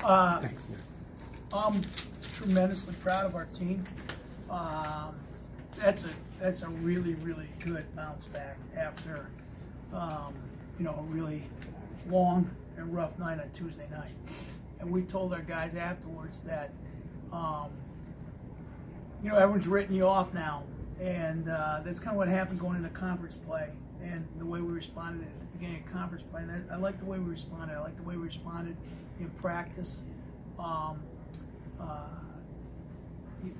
Thanks, man. I'm tremendously proud of our team. That's a really, really good bounce back after a really long and rough night on Tuesday night. And we told our guys afterwards that everyone's written you off now, and that's kind of what happened going into conference play and the way we responded at the beginning of conference play. And I like the way we responded. I like the way we responded in practice.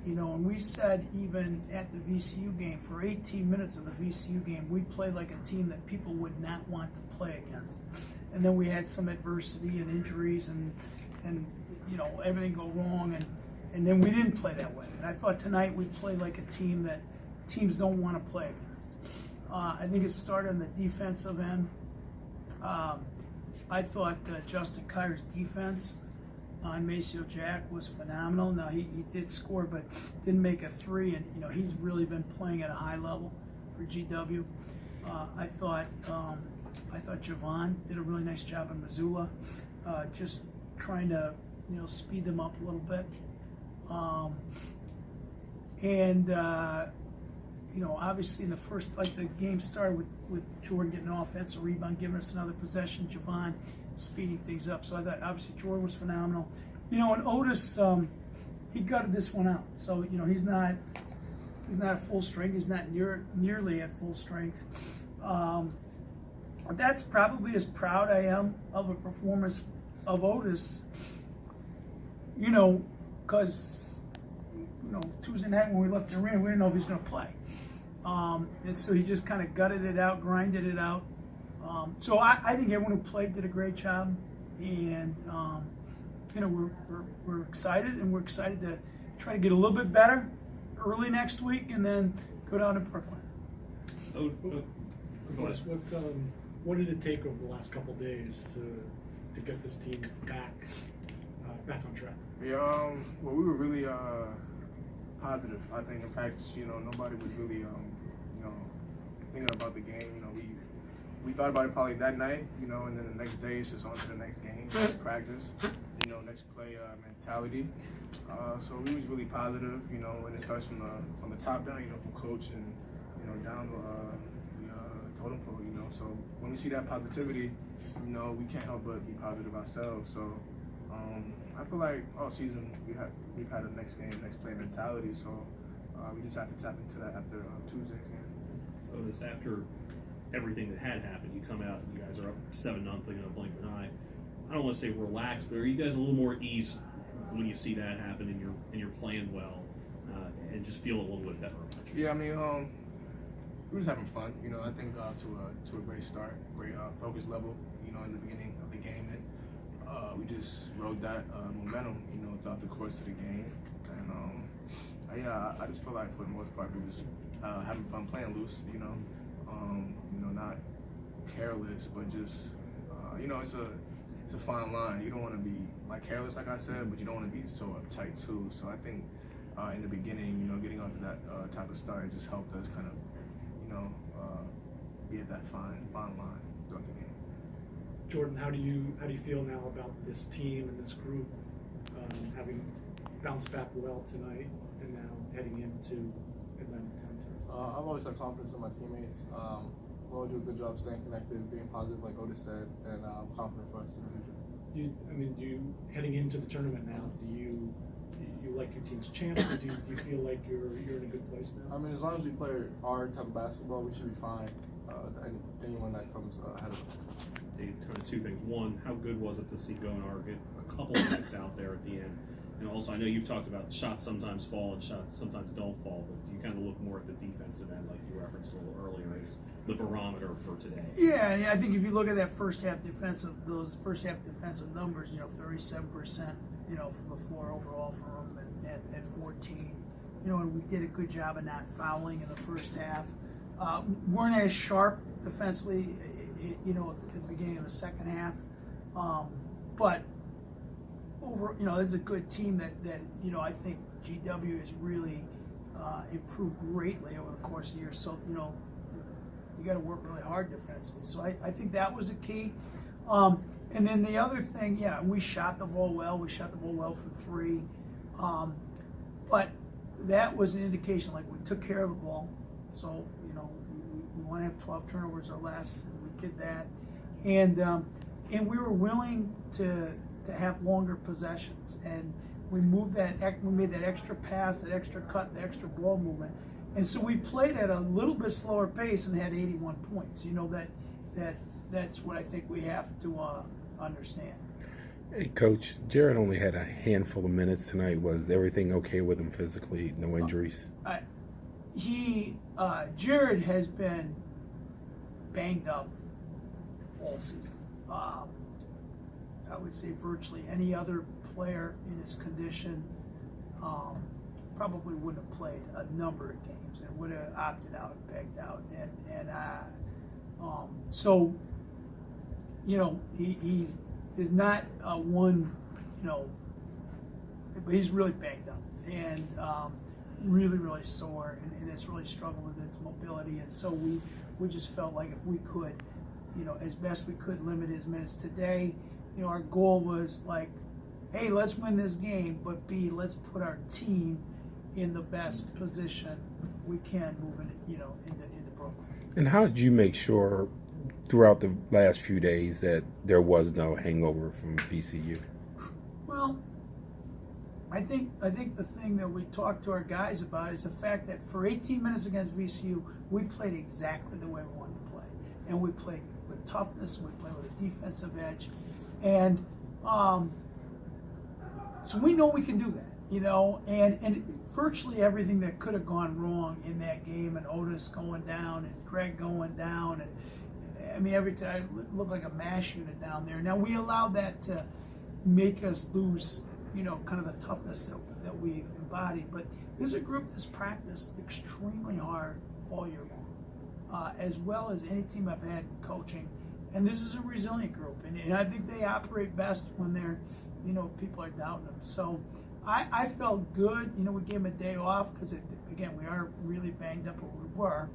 And we said even at the VCU game, for 18 minutes of the VCU game, we played like a team that people would not want to play against. And then we had some adversity and injuries and everything go wrong, and then we didn't play that way. And I thought tonight we played like a team that teams don't want to play against. I think it started on the defensive end. I thought Justin Kier's defense on Maceo Jack was phenomenal. Now he did score, but didn't make a three, and he's really been playing at a high level for GW. I thought Javon did a really nice job in Missoula, just trying to speed them up a little bit. Obviously in the first, the game started with Jordan getting an offensive rebound, giving us another possession, Javon speeding things up. So I thought obviously Jordan was phenomenal. And Otis, he gutted this one out. So he's not at full strength. He's not nearly at full strength. That's probably as proud I am of a performance of Otis. Because Tuesday night when we left the arena, we didn't know if he was going to play. And so he just kind of gutted it out, grinded it out. So I think everyone who played did a great job, and we're excited, and we're excited to try to get a little bit better early next week, and then go down to Brooklyn. What did it take over the last couple of days to get this team back on track? Yeah, well, we were really positive. I think in practice, nobody was really thinking about the game. We thought about it probably that night, and then the next day it's just on to the next game, next practice, next play mentality. So we was really positive, and it starts from the top down, from coach and down the totem pole, So when we see that positivity, we can't help but be positive ourselves. So I feel like all season we've had a next game, next play mentality. So we just have to tap into that after Tuesday's game. Otis, after everything that had happened, you come out and you guys are up 7-0 in a blink of an eye. I don't want to say relaxed, but are you guys a little more at ease when you see that happen and you're playing well and just feel a little bit better about yourself? Yeah, I mean, we was having fun. I think to a great start, great focus level. In the beginning of the game, and we just rode that momentum, throughout the course of the game. And I just feel like for the most part we was having fun playing loose. Not careless, but just it's a fine line. You don't want to be careless, like I said, but you don't want to be so uptight too. So I think in the beginning, getting onto that type of start just helped us kind of, be at that fine line throughout the game. Jordan, how do you feel now about this team and this group having bounced back well tonight and now heading into Atlanta 10? I've always had confidence in my teammates. We'll do a good job staying connected, being positive, like Otis said, and I'm confident for us in the future. Heading into the tournament now, do you like your team's chance, or do you feel like you're in a good place now? I mean, as long as we play our type of basketball, we should be fine. Anyone that comes ahead of us. Dave, kind of two things. One, how good was it to see Gonar get a couple of minutes out there at the end? And also, I know you've talked about shots sometimes fall and shots sometimes don't fall, but you kind of look more at the defensive end, like you referenced a little earlier, as the barometer for today. Yeah, I think if you look at that first half defensive numbers, 37%, from the floor overall from them at 14. And we did a good job of not fouling in the first half. Weren't as sharp defensively, at the beginning of the second half, but over, this is a good team that I think GW has really improved greatly over the course of the year. So you got to work really hard defensively. So I think that was a key. And then the other thing, yeah, we shot the ball well. We shot the ball well from three. But that was an indication, like, we took care of the ball. So, you know, we want to have 12 turnovers or less, and we did that. And we were willing to have longer possessions. And we made that extra pass, that extra cut, the extra ball movement. And so we played at a little bit slower pace and had 81 points. You know, that's what I think we have to understand. Hey, Coach, Jared only had a handful of minutes tonight. Was everything okay with him physically? No injuries? Jared has been banged up all season. I would say virtually any other player in his condition probably wouldn't have played a number of games and would have opted out, begged out, so, you know, there's not one, you know, but he's really banged up and really, really sore and has really struggled with his mobility. And so we just felt like if we could, you know, as best we could limit his minutes today. You know, our goal was like, A, let's win this game, but B, let's put our team in the best position we can moving, you know, into Brooklyn. And how did you make sure throughout the last few days that there was no hangover from VCU? Well, I think the thing that we talked to our guys about is the fact that for 18 minutes against VCU, we played exactly the way we wanted to play. And we played with toughness, we played with a defensive edge. And so we know we can do that, you know, and virtually everything that could have gone wrong in that game, and Otis going down and Greg going down, and I mean, every time it looked like a mash unit down there. Now, we allowed that to make us lose, you know, kind of the toughness that we've embodied, but this is a group that's practiced extremely hard all year long, as well as any team I've had in coaching. And this is a resilient group, and I think they operate best when they're, you know, people are doubting them. So I felt good. You know, we gave them a day off because, again, we are really banged up, or we were.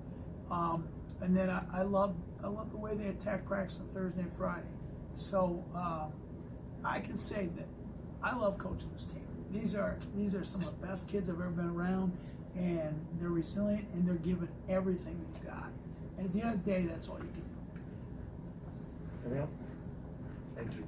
And then I love the way they attack practice on Thursday and Friday. So I can say that I love coaching this team. These are some of the best kids I've ever been around, and they're resilient, and they're giving everything they've got. And at the end of the day, that's all you can do. Anything else? Thank you.